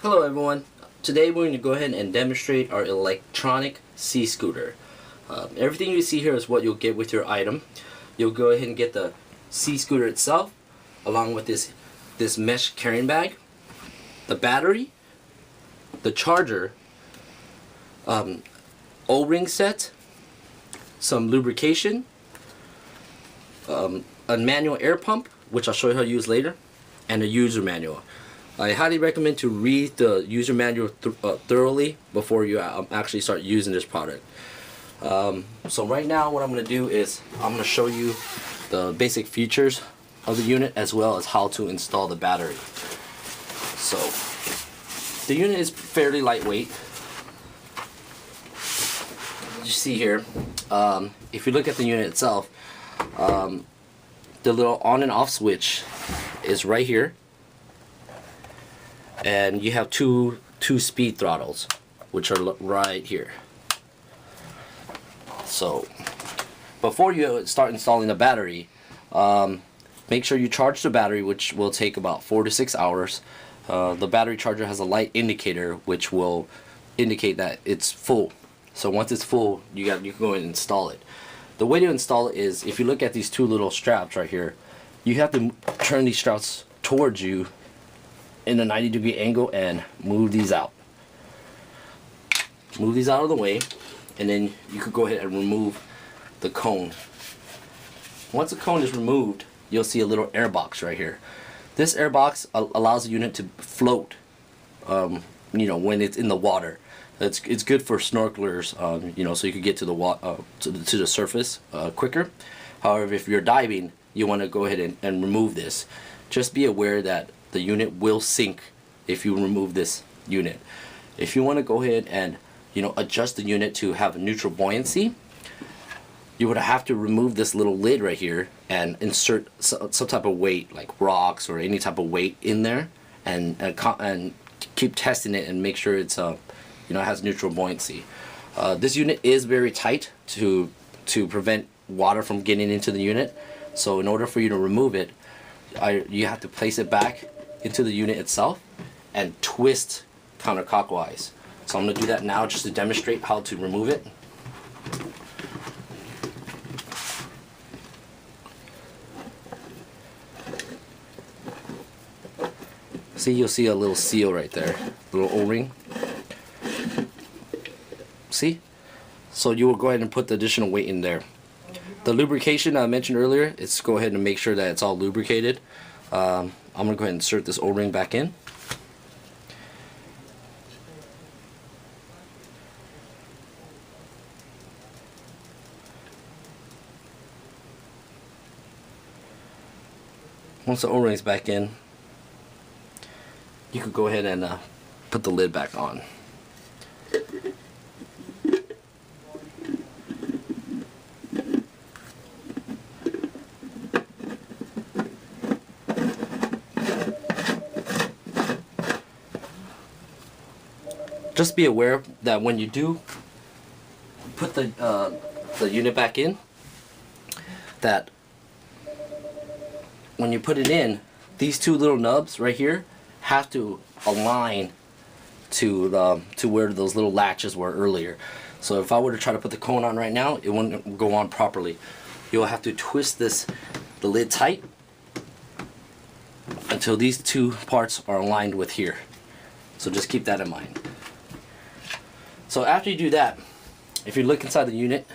Hello everyone. Today we're going to go ahead and demonstrate our electronic C-scooter. Everything you see here is what you'll get with your item. You'll go ahead and get the C-scooter itself, along with this mesh carrying bag, the battery, the charger, O-ring set, some lubrication, a manual air pump, which I'll show you how to use later, and a user manual. I highly recommend to read the user manual thoroughly before you actually start using this product. So right now what I'm going to do is I'm going to show you the basic features of the unit as well as how to install the battery. So the unit is fairly lightweight. As you see here, if you look at the unit itself, the little on and off switch is right here. And you have two speed throttles, which are right here. So before you start installing the battery, make sure you charge the battery, which will take about 4 to 6 hours. The battery charger has a light indicator which will indicate that it's full. So once it's full, you can go and install it. The way to install it is, if you look at these two little straps right here, you have to turn these straps towards you in a 90-degree angle and move these out. Move these out of the way, and then you could go ahead and remove the cone. Once the cone is removed, you'll see a little air box right here. This air box allows the unit to float, when it's in the water. It's good for snorkelers, so you can get to the surface quicker. However, if you're diving, you want to go ahead and remove this. Just be aware that the unit will sink if you remove this unit. If you want to go ahead and adjust the unit to have a neutral buoyancy, you would have to remove this little lid right here and insert some type of weight, like rocks or any type of weight in there, and keep testing it and make sure it's it has neutral buoyancy. This unit is very tight to prevent water from getting into the unit. So in order for you to remove it, you have to place it back into the unit itself and twist counterclockwise. So I'm going to do that now just to demonstrate how to remove it. See, you'll see a little seal right there, little O-ring. See? So you will go ahead and put the additional weight in there. The lubrication I mentioned earlier, it's go ahead and make sure that it's all lubricated. I'm going to go ahead and insert this O-ring back in. Once the O-ring's back in, you could go ahead and put the lid back on. Just be aware that when you do put the unit back in, that when you put it in, these two little nubs right here have to align to where those little latches were earlier. So if I were to try to put the cone on right now, it wouldn't go on properly. You'll have to twist the lid tight until these two parts are aligned with here. So just keep that in mind. So after you do that, if you look inside the unit,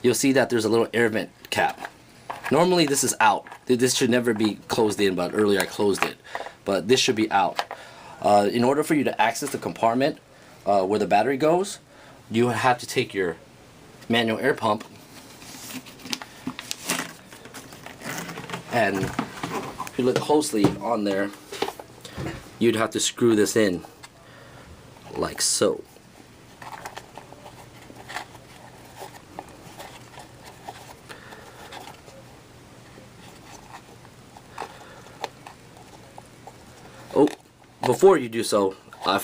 you'll see that there's a little air vent cap. Normally this is out. This should never be closed in, but earlier I closed it. But this should be out. In order for you to access the compartment where the battery goes, you have to take your manual air pump and if you look closely on there, you'd have to screw this in like so. Oh, before you do so, I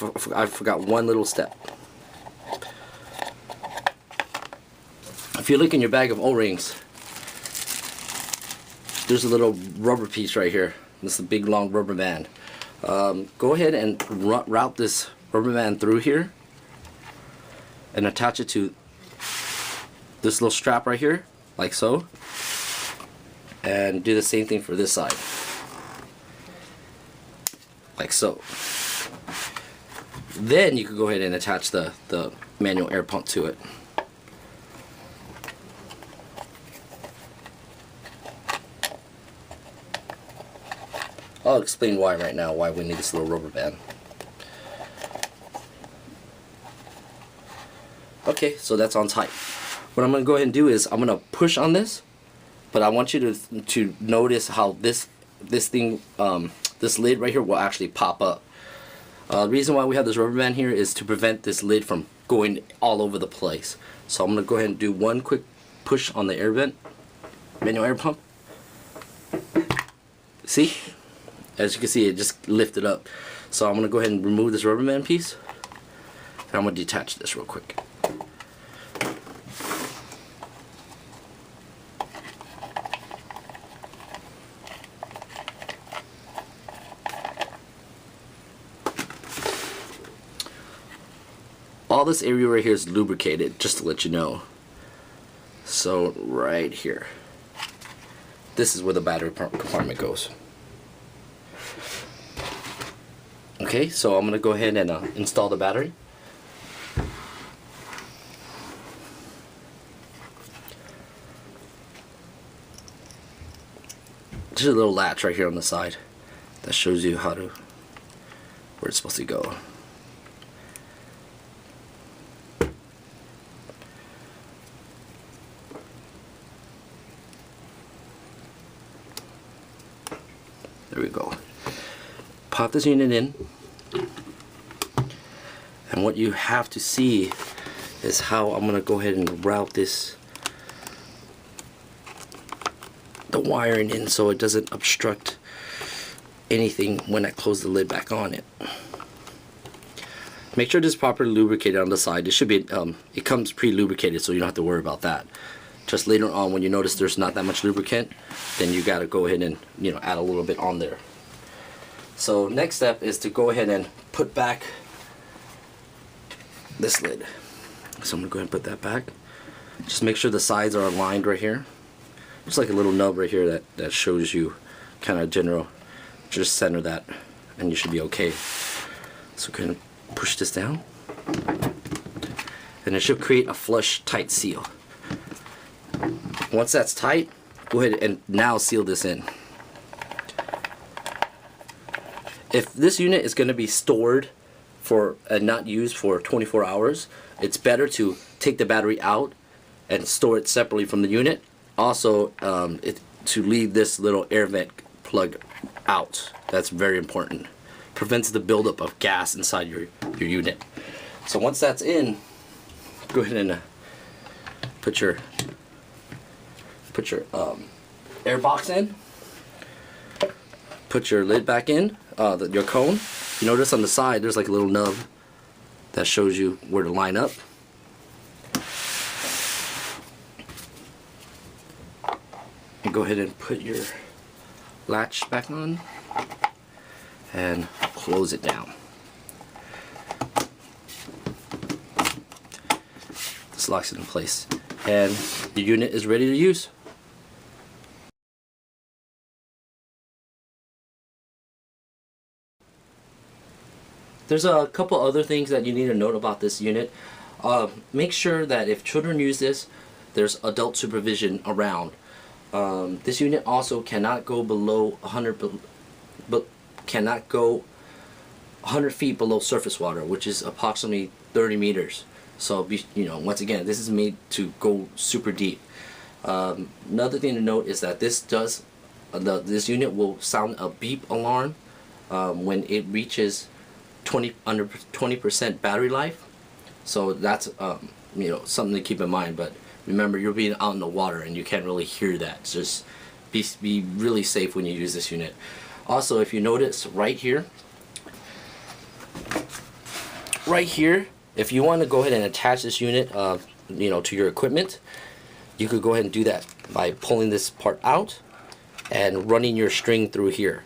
forgot one little step. If you look in your bag of O-rings, there's a little rubber piece right here. This is a big long rubber band. Go ahead and route this rubber band through here and attach it to this little strap right here, like so, and do the same thing for this side, like so. Then you can go ahead and attach the manual air pump to it. I'll explain why right now, why we need this little rubber band. Okay, so that's on tight. What I'm going to go ahead and do is I'm going to push on this, but I want you to notice how this thing, this lid right here will actually pop up. The reason why we have this rubber band here is to prevent this lid from going all over the place. So I'm going to go ahead and do one quick push on the air vent, manual air pump. See? As you can see, it just lifted up. So I'm going to go ahead and remove this rubber band piece. And I'm going to detach this real quick. All this area right here is lubricated, just to let you know. So right here, this is where the battery compartment goes. Okay, so I'm going to go ahead and install the battery. There's a little latch right here on the side that shows you where it's supposed to go. There we go. Pop this unit in, and what you have to see is how I'm going to go ahead and route the wiring in so it doesn't obstruct anything when I close the lid back on it. Make sure this is properly lubricated on the side. It should be, it comes pre-lubricated, so you don't have to worry about that. Just later on, when you notice there's not that much lubricant, then you got to go ahead and add a little bit on there. So next step is to go ahead and put back this lid. So I'm going to go ahead and put that back. Just make sure the sides are aligned right here. Just like a little nub right here that shows you kind of general. Just center that and you should be okay. So go ahead and push this down. And it should create a flush tight seal. Once that's tight, go ahead and now seal this in. If this unit is going to be stored for and not used for 24 hours, it's better to take the battery out and store it separately from the unit. Also, to leave this little air vent plug out. That's very important. Prevents the buildup of gas inside your unit. So once that's in, go ahead and put your air box in. Put your lid back in, your cone. You notice on the side there's like a little nub that shows you where to line up. And go ahead and put your latch back on and close it down. This locks it in place and the unit is ready to use. There's a couple other things that you need to note about this unit. Make sure that if children use this, there's adult supervision around. This unit also cannot go below 100 feet below surface water, which is approximately 30 meters. So once again, this is made to go super deep. Another thing to note is that this unit will sound a beep alarm when it reaches under 20% battery life. So that's something to keep in mind. But remember, you're being out in the water and you can't really hear that. So just be really safe when you use this unit. Also, if you notice right here, if you want to go ahead and attach this unit to your equipment, you could go ahead and do that by pulling this part out and running your string through here.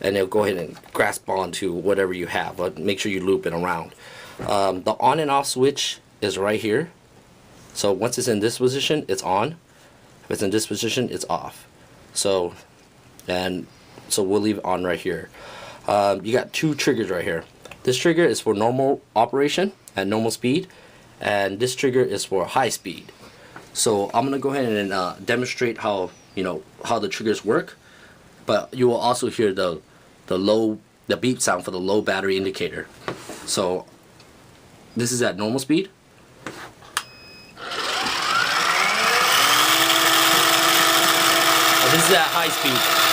and it'll go ahead and grasp onto whatever you have, but make sure you loop it around. The on and off switch is right here. So once it's in this position, it's on. If it's in this position, it's off. So we'll leave it on right here. You got two triggers right here. This trigger is for normal operation at normal speed, and this trigger is for high speed. So I'm gonna go ahead and demonstrate how how the triggers work, but you will also hear the beep sound for the low battery indicator. So this is at normal speed. And this is at high speed.